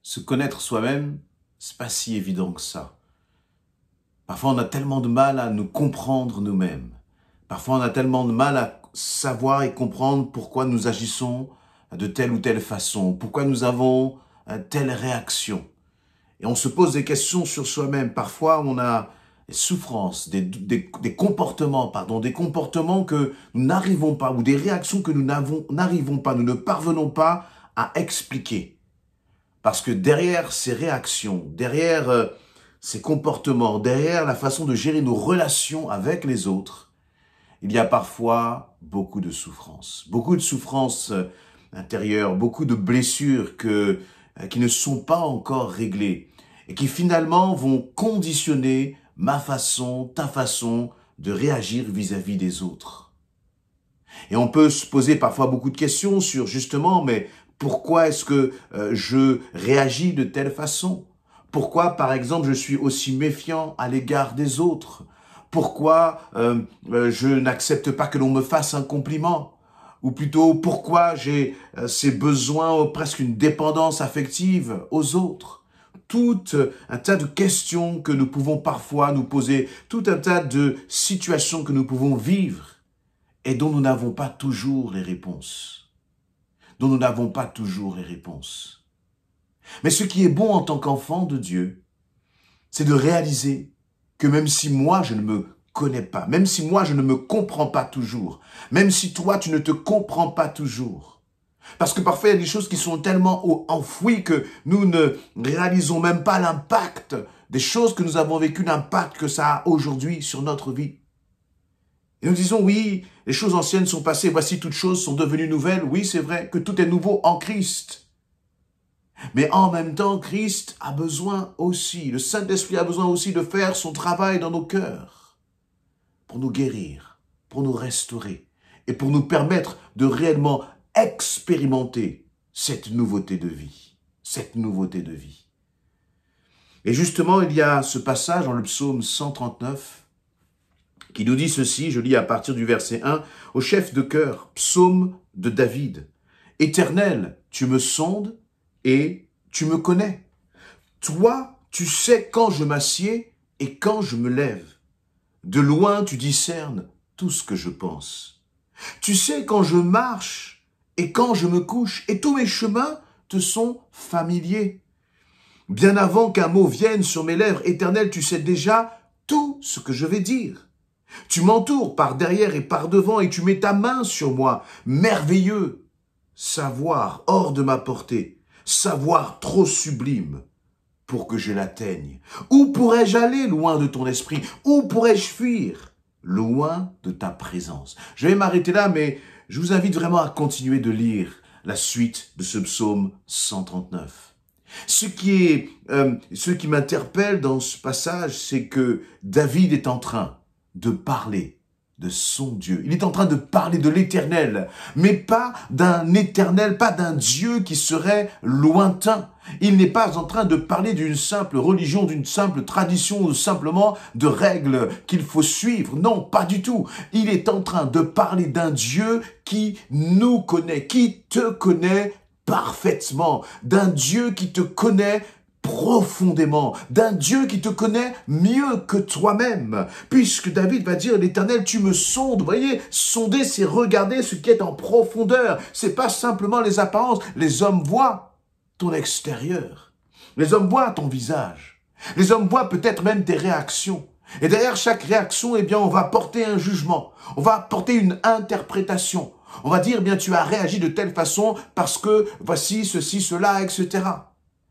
se connaître soi-même, c'est pas si évident que ça. Parfois, on a tellement de mal à nous comprendre nous-mêmes. Parfois, on a tellement de mal à savoir et comprendre pourquoi nous agissons de telle ou telle façon, pourquoi nous avons telle réaction. Et on se pose des questions sur soi-même. Parfois, on a des souffrances, des comportements que nous n'arrivons pas, ou des réactions que nous n'arrivons pas, nous ne parvenons pas à expliquer. Parce que derrière ces réactions, derrière ces comportements, derrière la façon de gérer nos relations avec les autres, il y a parfois beaucoup de souffrances intérieures, beaucoup de blessures qui ne sont pas encore réglées et qui finalement vont conditionner ma façon, ta façon de réagir vis-à-vis des autres. Et on peut se poser parfois beaucoup de questions sur justement, mais pourquoi est-ce que je réagis de telle façon? Pourquoi, par exemple, je suis aussi méfiant à l'égard des autres? Pourquoi je n'accepte pas que l'on me fasse un compliment? Ou plutôt, pourquoi j'ai ces besoins, presque une dépendance affective aux autres? Tout un tas de questions que nous pouvons parfois nous poser, tout un tas de situations que nous pouvons vivre et dont nous n'avons pas toujours les réponses. Mais ce qui est bon en tant qu'enfant de Dieu, c'est de réaliser que même si moi je ne me connais pas, même si moi je ne me comprends pas toujours, même si toi tu ne te comprends pas toujours, parce que parfois il y a des choses qui sont tellement enfouies que nous ne réalisons même pas l'impact des choses que nous avons vécues, l'impact que ça a aujourd'hui sur notre vie. Et nous disons, oui, les choses anciennes sont passées, voici toutes choses sont devenues nouvelles. Oui, c'est vrai que tout est nouveau en Christ. Mais en même temps, Christ a besoin aussi, le Saint-Esprit a besoin aussi de faire son travail dans nos cœurs pour nous guérir, pour nous restaurer et pour nous permettre de réellement expérimenter cette nouveauté de vie. Et justement, il y a ce passage dans le psaume 139 qui nous dit ceci, je lis à partir du verset 1, au chef de chœur, psaume de David. « Éternel, tu me sondes et tu me connais. Toi, tu sais quand je m'assieds et quand je me lève. De loin, tu discernes tout ce que je pense. Tu sais quand je marche et quand je me couche, et tous mes chemins te sont familiers. Bien avant qu'un mot vienne sur mes lèvres, Éternel, tu sais déjà tout ce que je vais dire. Tu m'entoures par derrière et par devant et tu mets ta main sur moi. Merveilleux, savoir hors de ma portée, savoir trop sublime pour que je l'atteigne. Où pourrais-je aller loin de ton esprit? Où pourrais-je fuir loin de ta présence? Je vais m'arrêter là, mais je vous invite vraiment à continuer de lire la suite de ce psaume 139. Ce qui m'interpelle dans ce passage, c'est que David est en train de parler de son Dieu. Il est en train de parler de l'Éternel, mais pas d'un Éternel, pas d'un Dieu qui serait lointain. Il n'est pas en train de parler d'une simple religion, d'une simple tradition ou simplement de règles qu'il faut suivre. Non, pas du tout. Il est en train de parler d'un Dieu qui nous connaît, qui te connaît parfaitement, d'un Dieu qui te connaît profondément, d'un Dieu qui te connaît mieux que toi-même, puisque David va dire, l'Éternel, tu me sondes. Vous voyez, sonder, c'est regarder ce qui est en profondeur. C'est pas simplement les apparences. Les hommes voient ton extérieur. Les hommes voient ton visage. Les hommes voient peut-être même tes réactions. Et derrière chaque réaction, eh bien, on va porter un jugement. On va porter une interprétation. On va dire, eh bien, tu as réagi de telle façon parce que voici ceci, cela, etc.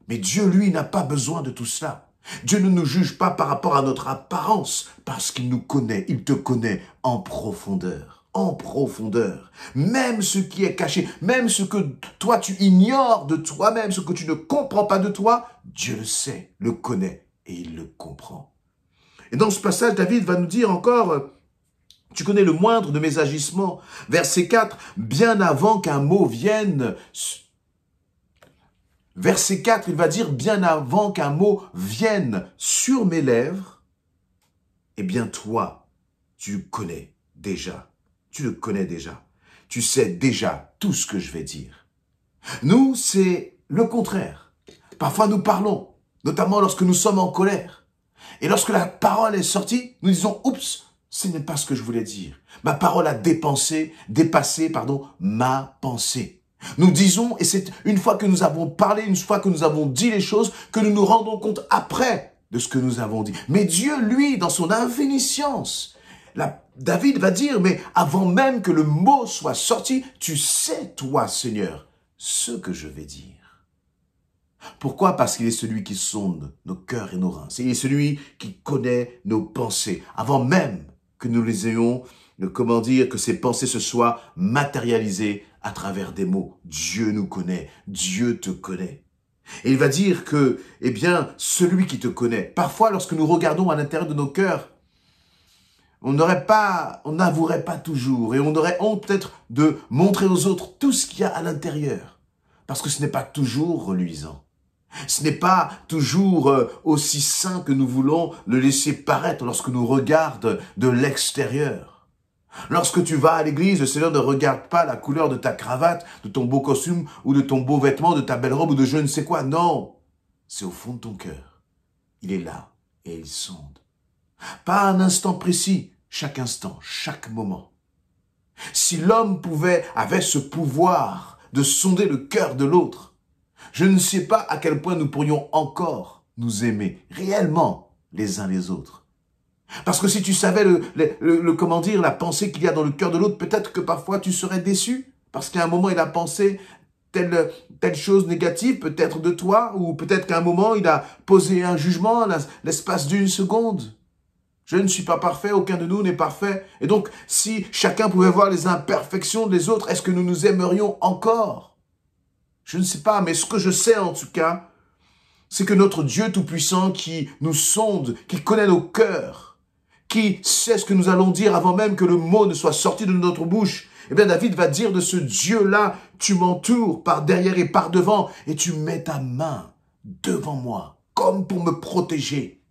Mais Dieu, lui, n'a pas besoin de tout cela. Dieu ne nous juge pas par rapport à notre apparence, parce qu'il nous connaît, il te connaît en profondeur. En profondeur. Même ce qui est caché, même ce que toi tu ignores de toi-même, ce que tu ne comprends pas de toi, Dieu le sait, le connaît et il le comprend. Et dans ce passage, David va nous dire encore, tu connais le moindre de mes agissements. Verset 4, bien avant qu'un mot vienne. Verset 4, il va dire, bien avant qu'un mot vienne sur mes lèvres, eh bien toi, tu le connais déjà. Tu le connais déjà. Tu sais déjà tout ce que je vais dire. Nous, c'est le contraire. Parfois nous parlons, notamment lorsque nous sommes en colère. Et lorsque la parole est sortie, nous disons, oups, ce n'est pas ce que je voulais dire. Ma parole a dépassé, ma pensée. Nous disons, et c'est une fois que nous avons parlé, une fois que nous avons dit les choses, que nous nous rendons compte après de ce que nous avons dit. Mais Dieu, lui, dans son infiniscience, David va dire, mais avant même que le mot soit sorti, tu sais, toi, Seigneur, ce que je vais dire. Pourquoi? Parce qu'il est celui qui sonde nos cœurs et nos reins. Il est celui qui connaît nos pensées. Avant même que nous les ayons, que ces pensées se soient matérialisées à travers des mots. Dieu nous connaît. Dieu te connaît. Et il va dire que, celui qui te connaît. Parfois, lorsque nous regardons à l'intérieur de nos cœurs, on n'avouerait pas toujours. Et on aurait honte peut-être de montrer aux autres tout ce qu'il y a à l'intérieur. Parce que ce n'est pas toujours reluisant. Ce n'est pas toujours aussi sain que nous voulons le laisser paraître lorsque nous regarde de l'extérieur. Lorsque tu vas à l'église, le Seigneur ne regarde pas la couleur de ta cravate, de ton beau costume ou de ton beau vêtement, de ta belle robe ou de je ne sais quoi. Non, c'est au fond de ton cœur. Il est là et il sonde. Pas un instant précis, chaque instant, chaque moment. Si l'homme avait ce pouvoir de sonder le cœur de l'autre, je ne sais pas à quel point nous pourrions encore nous aimer réellement les uns les autres. Parce que si tu savais la pensée qu'il y a dans le cœur de l'autre, peut-être que parfois tu serais déçu. Parce qu'à un moment, il a pensé telle chose négative, peut-être de toi, ou peut-être qu'à un moment, il a posé un jugement l'espace d'une seconde. Je ne suis pas parfait, aucun de nous n'est parfait. Et donc, si chacun pouvait voir les imperfections des autres, est-ce que nous nous aimerions encore ? Je ne sais pas, mais ce que je sais en tout cas, c'est que notre Dieu Tout-Puissant qui nous sonde, qui connaît nos cœurs, qui sait ce que nous allons dire avant même que le mot ne soit sorti de notre bouche, David va dire de ce Dieu-là, tu m'entoures par derrière et par devant, et tu mets ta main devant moi, comme pour me protéger,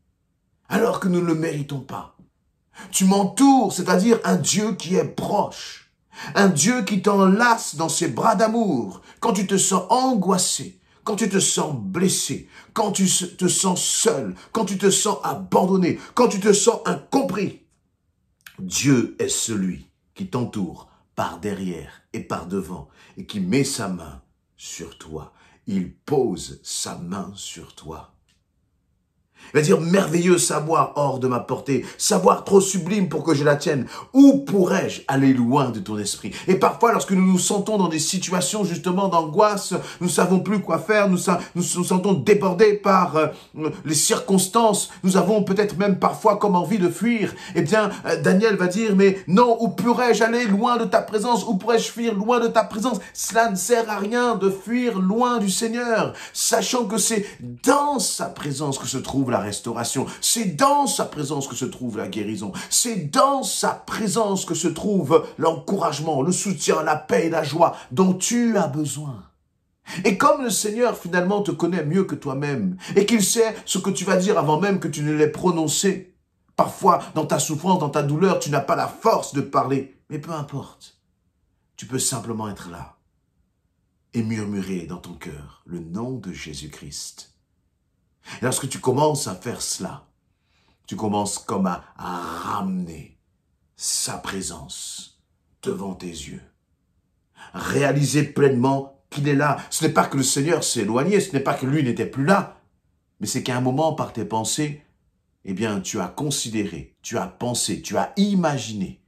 alors que nous ne le méritons pas. Tu m'entoures, c'est-à-dire un Dieu qui est proche. Un Dieu qui t'enlace dans ses bras d'amour quand tu te sens angoissé, quand tu te sens blessé, quand tu te sens seul, quand tu te sens abandonné, quand tu te sens incompris. Dieu est celui qui t'entoure par derrière et par devant et qui met sa main sur toi. Il pose sa main sur toi. Il va dire, merveilleux savoir hors de ma portée, savoir trop sublime pour que je la tienne. Où pourrais-je aller loin de ton esprit? Et parfois, lorsque nous nous sentons dans des situations justement d'angoisse, nous ne savons plus quoi faire, nous nous sentons débordés par les circonstances, nous avons peut-être même parfois comme envie de fuir. Daniel va dire, mais non, où pourrais-je aller loin de ta présence? Où pourrais-je fuir loin de ta présence? Cela ne sert à rien de fuir loin du Seigneur, sachant que c'est dans sa présence que se trouve la restauration. C'est dans sa présence que se trouve la guérison. C'est dans sa présence que se trouve l'encouragement, le soutien, la paix et la joie dont tu as besoin. Et comme le Seigneur finalement te connaît mieux que toi-même et qu'il sait ce que tu vas dire avant même que tu ne l'aies prononcé, parfois dans ta souffrance, dans ta douleur, tu n'as pas la force de parler. Mais peu importe, tu peux simplement être là et murmurer dans ton cœur le nom de Jésus-Christ. Et lorsque tu commences à faire cela, tu commences comme à ramener sa présence devant tes yeux. Réaliser pleinement qu'il est là. Ce n'est pas que le Seigneur s'est éloigné, ce n'est pas que lui n'était plus là, mais c'est qu'à un moment, par tes pensées, tu as considéré, tu as pensé, tu as imaginé.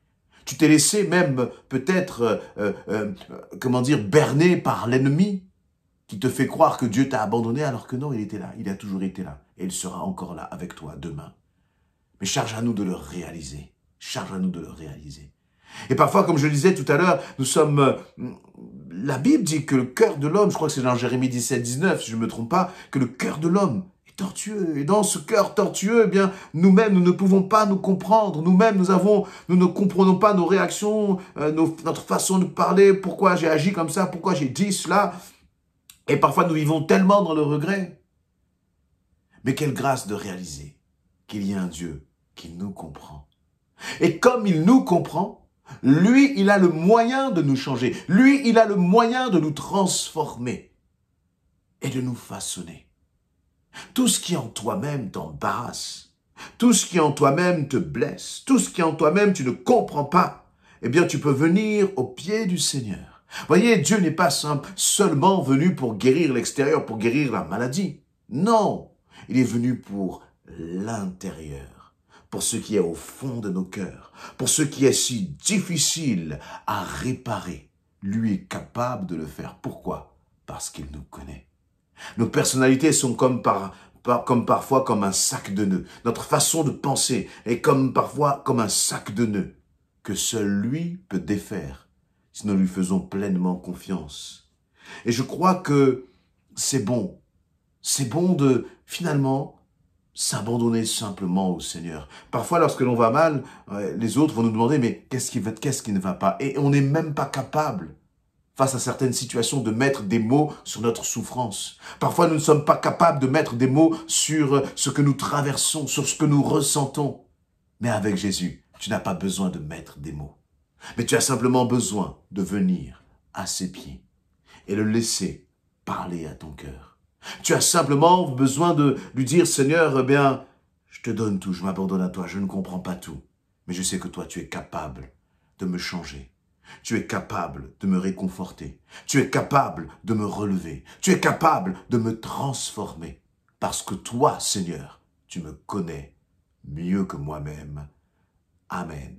Tu t'es laissé même peut-être, berner par l'ennemi, qui te fait croire que Dieu t'a abandonné alors que non, il était là, il a toujours été là et il sera encore là avec toi demain. Mais charge à nous de le réaliser, charge à nous de le réaliser. Et parfois, comme je le disais tout à l'heure, la Bible dit que le cœur de l'homme, je crois que c'est dans Jérémie 17, 19, si je ne me trompe pas, que le cœur de l'homme est tortueux. Et dans ce cœur tortueux, nous-mêmes, nous ne pouvons pas nous comprendre. Nous-mêmes, nous ne comprenons pas nos réactions, notre façon de parler, pourquoi j'ai agi comme ça, pourquoi j'ai dit cela. Et parfois, nous vivons tellement dans le regret. Mais quelle grâce de réaliser qu'il y a un Dieu qui nous comprend. Et comme il nous comprend, lui, il a le moyen de nous changer. Lui, il a le moyen de nous transformer et de nous façonner. Tout ce qui en toi-même t'embarrasse, tout ce qui en toi-même te blesse, tout ce qui en toi-même tu ne comprends pas, eh bien tu peux venir au pied du Seigneur. Voyez, Dieu n'est pas seulement venu pour guérir l'extérieur, pour guérir la maladie. Non, il est venu pour l'intérieur, pour ce qui est au fond de nos cœurs, pour ce qui est si difficile à réparer. Lui est capable de le faire. Pourquoi? Parce qu'il nous connaît. Nos personnalités sont comme parfois comme un sac de nœuds. Notre façon de penser est parfois comme un sac de nœuds que seul lui peut défaire si nous lui faisons pleinement confiance. Et je crois que c'est bon. C'est bon de finalement s'abandonner simplement au Seigneur. Parfois, lorsque l'on va mal, les autres vont nous demander « mais qu'est-ce qui ne va pas ?» Et on n'est même pas capable face à certaines situations, de mettre des mots sur notre souffrance. Parfois, nous ne sommes pas capables de mettre des mots sur ce que nous traversons, sur ce que nous ressentons. Mais avec Jésus, tu n'as pas besoin de mettre des mots. Mais tu as simplement besoin de venir à ses pieds et le laisser parler à ton cœur. Tu as simplement besoin de lui dire, Seigneur, eh bien, je te donne tout, je m'abandonne à toi, je ne comprends pas tout. Mais je sais que toi, tu es capable de me changer. Tu es capable de me réconforter. Tu es capable de me relever. Tu es capable de me transformer. Parce que toi, Seigneur, tu me connais mieux que moi-même. Amen.